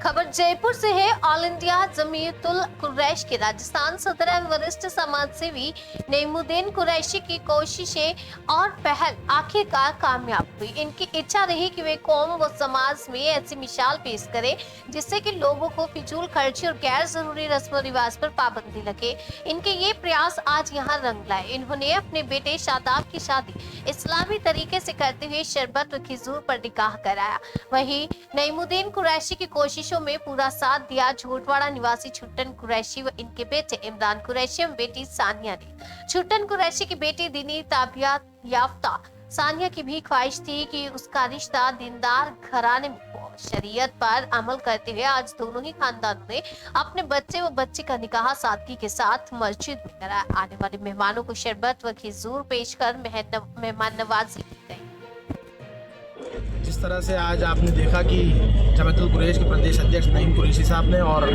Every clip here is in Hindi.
खबर जयपुर से है। ऑल इंडिया जमीयतुल कुरैश के राजस्थान सदर एवं वरिष्ठ समाज सेवी नईमुद्दीन कुरैशी की कोशिशें और पहल आखिरकार कामयाब हुई। इनकी इच्छा रही कि वे कौम व समाज में ऐसी मिसाल पेश करें जिससे कि लोगों को फिजूल खर्ची और गैर जरूरी रस्म रिवाज पर पाबंदी लगे। इनके ये प्रयास आज यहाँ रंग लाए। इन्होंने अपने बेटे शादाब की शादी इस्लामी तरीके से करते हुए शरबत व खिजूर पर निकाह कराया। वहीं नईमुद्दीन कुरैशी की कोशिशों में पूरा साथ दिया झोटवाड़ा निवासी छुट्टन कुरैशी व इनके बेटे इमरान कुरैशी एवं बेटी सानिया ने। छुट्टन कुरैशी की बेटी दीनी ताबियत याफ्ता सानिया की भी ख्वाहिश थी कि उसका रिश्ता दीनदार घराने में हो। शरीयत पर अमल करते हुए आज दोनों ही खानदानों ने अपने बच्चे व बच्ची का निकाह सादगी के साथ मस्जिद में कराया। आने वाले मेहमानों को शरबत व खिजूर पेश कर मेहमान नवाजी की गई। जिस तरह से आज आपने देखा कि जमीयतुल कुरैश के प्रदेश अध्यक्ष नईम कुरैशी साहब ने और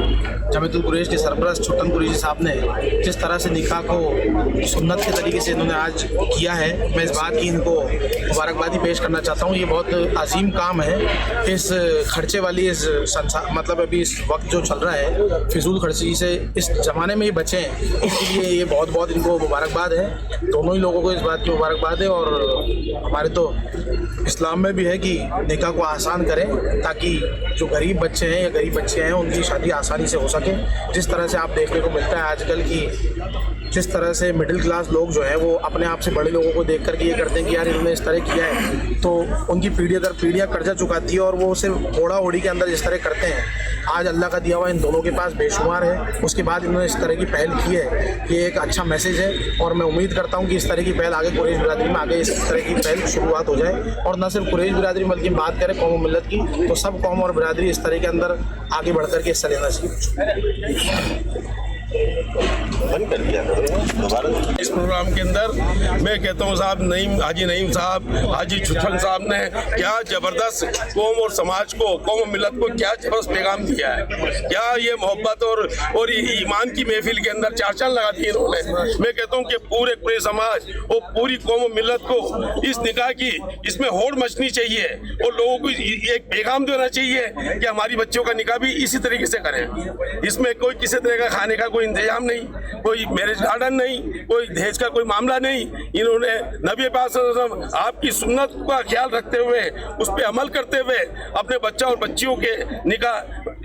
जमीयतुल कुरैश के सरपरस्त छुट्टन कुरैशी साहब ने जिस तरह से निकाह को सुन्नत के तरीके से इन्होंने आज किया है, मैं इस बात की इनको मुबारकबादी पेश करना चाहता हूँ। ये बहुत अजीम काम है। इस खर्चे वाली इस संसार मतलब अभी इस वक्त जो चल रहा है फिजूल खर्ची से इस ज़माने में ये बचे हैं, इसके लिए ये बहुत बहुत इनको मुबारकबाद है। दोनों ही लोगों को इस बात की मुबारकबाद है। और हमारे तो इस्लाम में भी है कि निकाह को आसान करें ताकि जो गरीब बच्चे हैं या गरीब बच्चे हैं उनकी शादी आसानी से हो सके। जिस तरह से आप देखने को मिलता है आजकल की, जिस तरह से मिडिल क्लास लोग जो है वो अपने आप से बड़े लोगों को देख करके ये करते हैं कि यार इन्होंने इस तरह किया है, तो उनकी पीढ़ी दर पीढ़ियाँ कर्जा चुकाती है और वो सिर्फ ओढ़ा ओढ़ी के अंदर जिस तरह करते हैं। आज अल्लाह का दिया हुआ इन दोनों के पास बेशुमार है। उसके बाद इन्होंने इस तरह की पहल की है, ये एक अच्छा मैसेज है और मैं उम्मीद करता हूँ कि इस तरह की पहल आगे कुरैश बिरादरी में आगे इस तरह की पहल शुरुआत हो जाए। और न सिर्फ कुरैश बिरादरी बल्कि बात करें कौम और मिल्लत की, तो सब कौम और बिरादरी इस तरह के अंदर आगे बढ़ कर के हिस्सा लेना चाहिए। इस प्रोग्राम के अंदर मैं कहता हूँ साहब हाजी नईम साहब, हाजी छुट्टन साहब ने क्या ज़बरदस्त कौम और समाज को, कौम और मिलत को क्या जबरदस्त पैगाम दिया है। क्या ये मोहब्बत और ये ईमान की महफिल के अंदर चार चांद लगा दिए इन्होंने। मैं कहता हूँ कि पूरे समाज और पूरी कौम और मिलत को इस निकाह की इसमें होड़ मचनी चाहिए और लोगों को एक पैगाम देना चाहिए कि हमारी बच्चों का निकाह भी इसी तरीके से करें। इसमें कोई किसी तरह का खाने का कोई इंतजाम नहीं, कोई मैरिज गार्डन नहीं, कोई दहेज का कोई मामला नहीं। इन्होंने नबी पाक सल्लल्लाहु अलैहि वसल्लम आपकी सुन्नत का ख्याल रखते हुए उस पर अमल करते हुए अपने बच्चा और बच्चियों के निकाह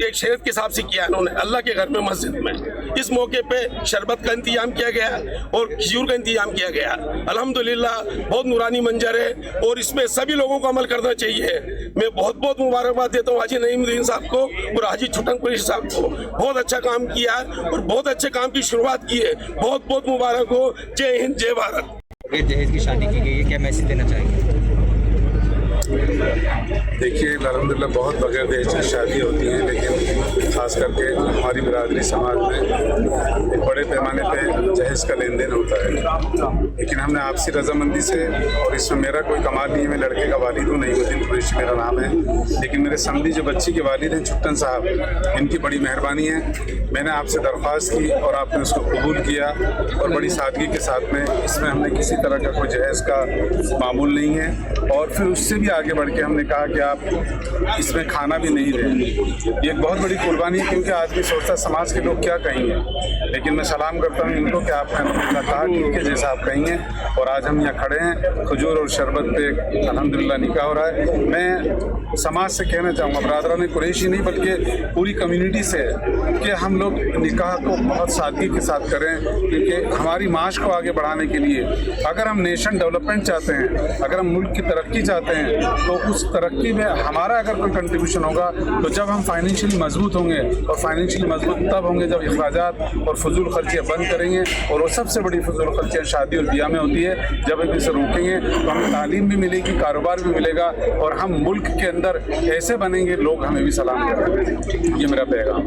एक शरीयत के हिसाब से किया इन्होंने अल्लाह के घर में मस्जिद में। इस मौके पे शरबत का इंतजाम किया गया और खिजूर का इंतजाम किया गया। अल्हम्दुलिल्लाह बहुत नूरानी मंजर है और इसमें सभी लोगों को अमल करना चाहिए। मैं बहुत बहुत मुबारकबाद देता हूँ हाजी नईमुद्दीन साहब को और हाजी छुट्टन कुरैशी साहब को। बहुत अच्छा काम किया और बहुत अच्छे काम की शुरुआत की है। बहुत बहुत मुबारक हो। जय हिंद, जय भारत। दहेज की शादी की गई है, क्या मैसेज देना चाहेंगे? देखिए अल्हम्दुलिल्लाह बहुत बगैर दहेज की शादी होती है, लेकिन खास करके हमारी बिरादरी समाज में एक बड़े पैमाने पे जहेज का लेन देन होता है। लेकिन हमने आपसी रजामंदी से, और इसमें मेरा कोई कमाल नहीं है, मैं लड़के का वालिद हूँ, नईमुद्दीन कुरैशी मेरा नाम है, लेकिन मेरे समधी जो बच्ची के वालिद हैं छुट्टन साहब, इनकी बड़ी मेहरबानी है। मैंने आपसे दरख्वास्त की और आपने उसको कबूल किया और बड़ी सादगी के साथ में इसमें हमने किसी तरह का कोई जहेज का मामूल नहीं है। और फिर उससे भी आगे बढ़ के हमने कहा कि आप इसमें खाना भी नहीं दें। ये एक बहुत बड़ी कुर्बानी है, क्योंकि आदमी सोचता समाज के लोग क्या कहेंगे, लेकिन मैं सलाम करता हूँ इनको कि आपने कहा ठीक है जैसा आप कहेंगे। और आज हम यहाँ खड़े हैं, खजूर और शरबत पे अल्हम्दुलिल्लाह निकाह हो रहा है। मैं समाज से कहना चाहूँगा, बरादरान कुरैशी नहीं बल्कि पूरी कम्युनिटी से, कि हम लोग निकाह को बहुत सादगी के साथ करें, क्योंकि हमारी माश को आगे बढ़ाने के लिए अगर हम नेशन डेवलपमेंट चाहते हैं, अगर हम मुल्क की तरक्की चाहते हैं, तो उस तरक्की में हमारा अगर कोई कंट्रीब्यूशन होगा तो जब हम फाइनेंशियली मजबूत होंगे, और फाइनेंशियली मजबूत तब होंगे जब अखराजात और फजूल खर्चियाँ बंद करेंगे। और वो सबसे बड़ी फजूल खर्चियाँ शादी और ब्याह में होती है। जब हम इसे रोकेंगे तो हमें तालीम भी मिलेगी, कारोबार भी मिलेगा और हम मुल्क के अंदर ऐसे बनेंगे लोग हमें भी सलाम करेंगे। ये मेरा पैगाम।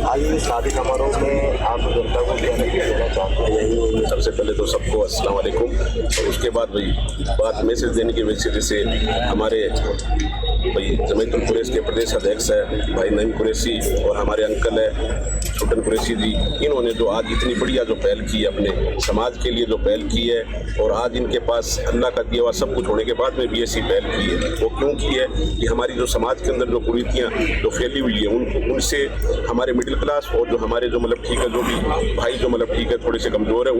आज इस शादी समारोह में आप जनता को क्या देना चाहते हैं? सबसे पहले तो सबको अस्सलाम वालेकुम, और उसके बाद भाई बात मैसेज देने की वजह से हमारे भाई जमीयतुल कुरैश के प्रदेश अध्यक्ष है भाई नईम कुरैशी और हमारे अंकल है छुट्टन कुरैशी जी, इन्होंने जो आज इतनी बढ़िया जो पहल की है अपने समाज के लिए जो पहल की है, और आज इनके पास अल्लाह का दिया हुआ सब कुछ होने के बाद में भी ऐसी पहल की है। वो क्यों की है कि हमारी जो समाज के अंदर जो कुरीतियाँ जो फैली हुई है उनसे हमारे मिडिल क्लास और जो हमारे जो मतलब ठीक है जो भी भाई जो मतलब ठीक है थोड़े से कमज़ोर है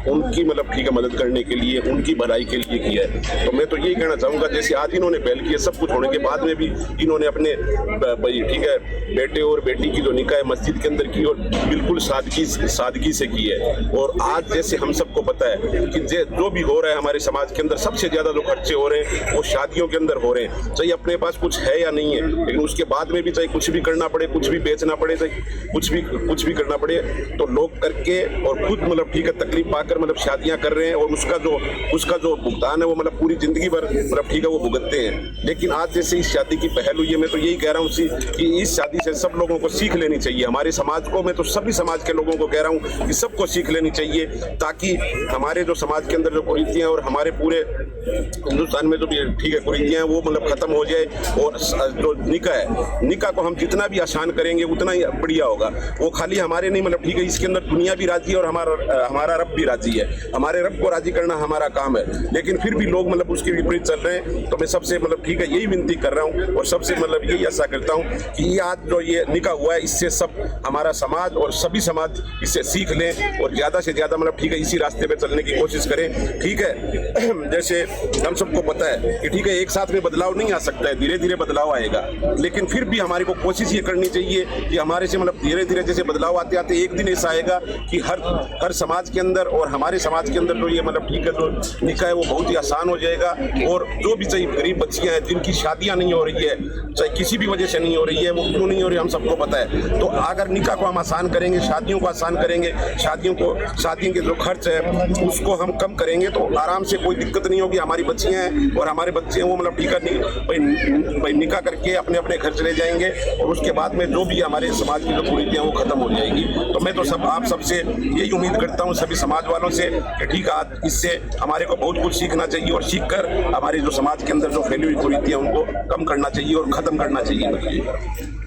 उनकी मतलब ठीक है मदद करने के लिए, उनकी भलाई के लिए किया है। तो मैं तो यही कहना चाहूँगा, जैसे आज इन्होंने पहल की है, सब कुछ होने के बाद में भी इन्होंने अपने भाई ठीक है बेटे और बेटी की जो निकाह मस्जिद के अंदर की और बिल्कुल सादगी से की है। और आज जैसे हम सबको पता है कि जो भी हो रहा है हमारे समाज के अंदर, सबसे ज़्यादा जो खर्चे हो रहे हैं वो शादियों के अंदर हो रहे हैं, चाहे अपने पास कुछ है या नहीं है, लेकिन उसके बाद में भी चाहे कुछ भी करना पड़े, कुछ भी बेचना पड़े, चाहे कुछ भी करना पड़े, तो लोग करके और खुद मतलब ठीक है तकलीफ पाकर मतलब शादियाँ कर रहे हैं, और उसका जो भुगतान है वो मतलब पूरी जिंदगी भर मतलब ठीक है वो भुगतते हैं। लेकिन आज जैसे इस शादी की पहल हुई है, मैं तो यही कह रहा हूँ कि इस शादी से सब लोगों को सीख लेनी चाहिए, हमारे समाज को, मैं तो सभी समाज के लोगों को कह रहा हूँ कि सबको सीख लेनी चाहिए, ताकि हमारे जो समाज के अंदर जो कुरीतियाँ और हमारे पूरे हिंदुस्तान में जो भी ठीक है कुरीतियाँ हैं वो मतलब खत्म हो जाए। और जो निकाह को हम जितना भी आसान करेंगे उतना ही बढ़िया होगा। वो खाली हमारे नहीं मतलब ठीक है, इसके अंदर दुनिया भी राजी है और हमारा रब भी राजी है, हमारे रब को राजी करना हमारा काम है। लेकिन फिर भी लोग मतलब उसके विपरीत चल रहे हैं। तो मैं सबसे मतलब ठीक है यही विनती कर रहा हूँ और सबसे मतलब यही आशा करता हूँ कि ये आज जो ये निकाह हुआ है इससे सब हमारा समाज और सभी समाज इससे सीख लें और ज़्यादा से ज़्यादा मतलब ठीक है इसी रास्ते पे चलने की कोशिश करें। ठीक है, जैसे हम सबको पता है कि ठीक है एक साथ में बदलाव नहीं आ सकता है, धीरे धीरे बदलाव आएगा, लेकिन फिर भी हमारे को कोशिश ये करनी चाहिए कि हमारे से मतलब धीरे धीरे जैसे बदलाव आते आते एक दिन ऐसा आएगा कि हर समाज के अंदर और हमारे समाज के अंदर जो ये मतलब ठीक है जो निकाह है वो बहुत ही आसान हो जाएगा। और जो भी चाहे गरीब बच्चियाँ हैं जिनकी शादियाँ नहीं हो रही है, चाहे किसी भी वजह से नहीं हो रही है, वो क्यों नहीं हो रही हम सबको पता है, तो अगर निकाह को हम आसान करेंगे, शादियों को आसान करेंगे, शादियों के जो खर्च है उसको हम कम करेंगे, तो आराम से कोई दिक्कत नहीं होगी। हमारी बच्चियाँ हैं और हमारे बच्चे हैं वो मतलब ठीक है भाई निकाह करके अपने अपने घर चले जाएंगे और उसके बाद में जो भी हमारे समाज की जो कुरीतियाँ वो खत्म हो जाएगी। तो मैं तो आप सबसे यही उम्मीद करता हूँ सभी समाज वालों से कि ठीक है इससे हमारे को बहुत कुछ सीखना चाहिए और सीख कर हमारे जो समाज के अंदर जो फैली हुई कुरीतियाँ उनको कम करना चाहिए और ख़त्म करना चाहिए।